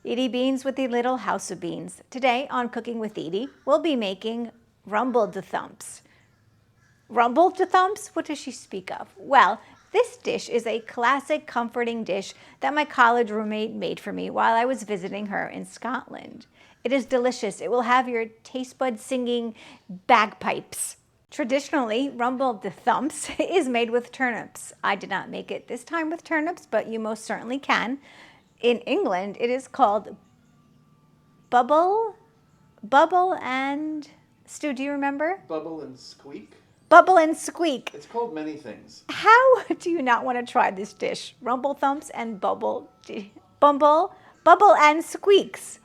Edie Beans with the Little House of Beans. Today on Cooking with Edie, we'll be making rumbled-thumps. Rumbled-thumps? What does she speak of? Well, this dish is a classic comforting dish that my college roommate made for me while I was visiting her in Scotland. It is delicious. It will have your taste buds singing bagpipes. Traditionally, rumbled-thumps is made with turnips. I did not make it this time with turnips, but you most certainly can. In England, it is called bubble and, Stu, do you remember? Bubble and squeak? Bubble and squeak. It's called many things. How do you not want to try this dish? Rumble-thumps and bubble and squeaks.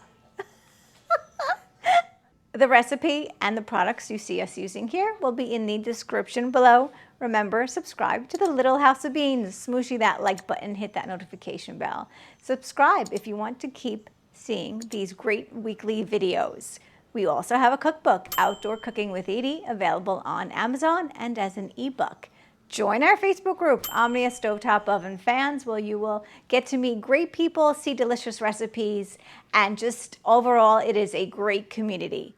The recipe and the products you see us using here will be in the description below. Remember, subscribe to the Little House of Beans. Smooshy that like button, hit that notification bell. Subscribe if you want to keep seeing these great weekly videos. We also have a cookbook, Outdoor Cooking with Edie, available on Amazon and as an ebook. Join our Facebook group, OMNIA Stovetop Oven Fans, where you will get to meet great people, see delicious recipes, and just overall, it is a great community.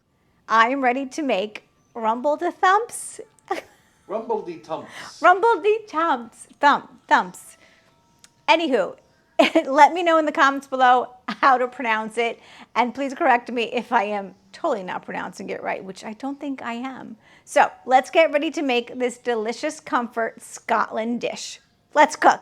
I'm ready to make rumbled-thumps. Rumbledy-tumps. Rumbledy-thumps. Anywho, let me know in the comments below how to pronounce it, and please correct me if I am totally not pronouncing it right, which I don't think I am. So let's get ready to make this delicious comfort Scotland dish. Let's cook.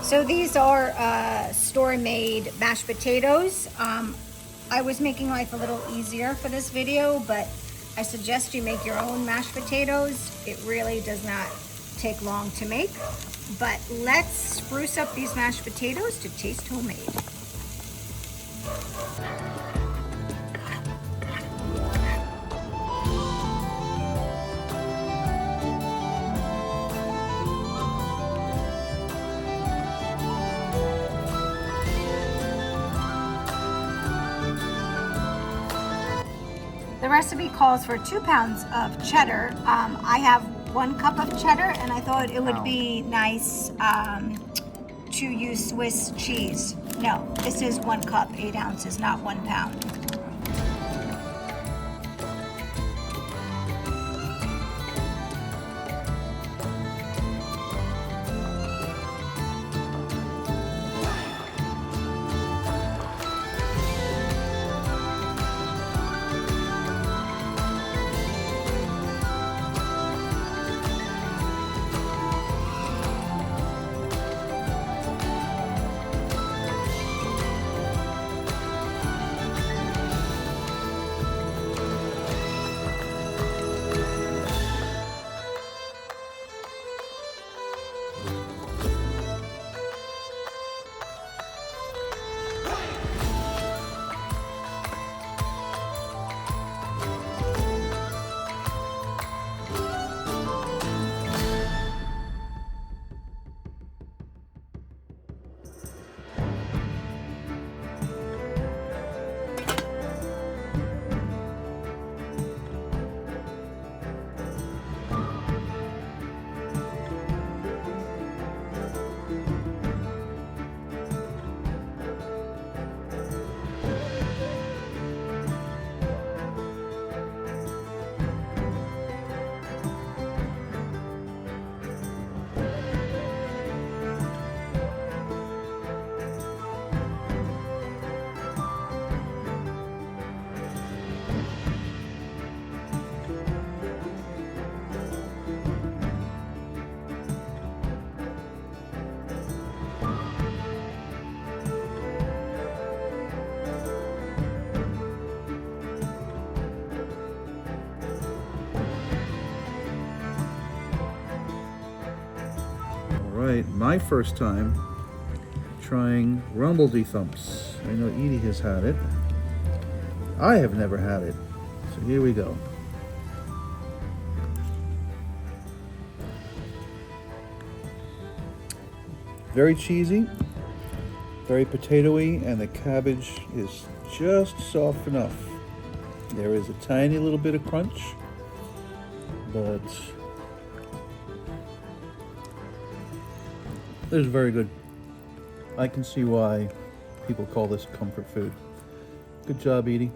So these are store-made mashed potatoes. I was making life a little easier for this video, but I suggest you make your own mashed potatoes. It really does not take long to make, but let's spruce up these mashed potatoes to taste homemade. The recipe calls for 2 pounds of cheddar. I have 1 cup of cheddar, and I thought it would be nice to use Swiss cheese. No, this is 1 cup, 8 ounces, not 1 pound. right, my first time trying Rumbledy-Thumps. I know Edie has had it. I have never had it. So here we go. Very cheesy, very potatoey, and the cabbage is just soft enough. There is a tiny little bit of crunch, but it's very good. I can see why people call this comfort food. Good job, Edie.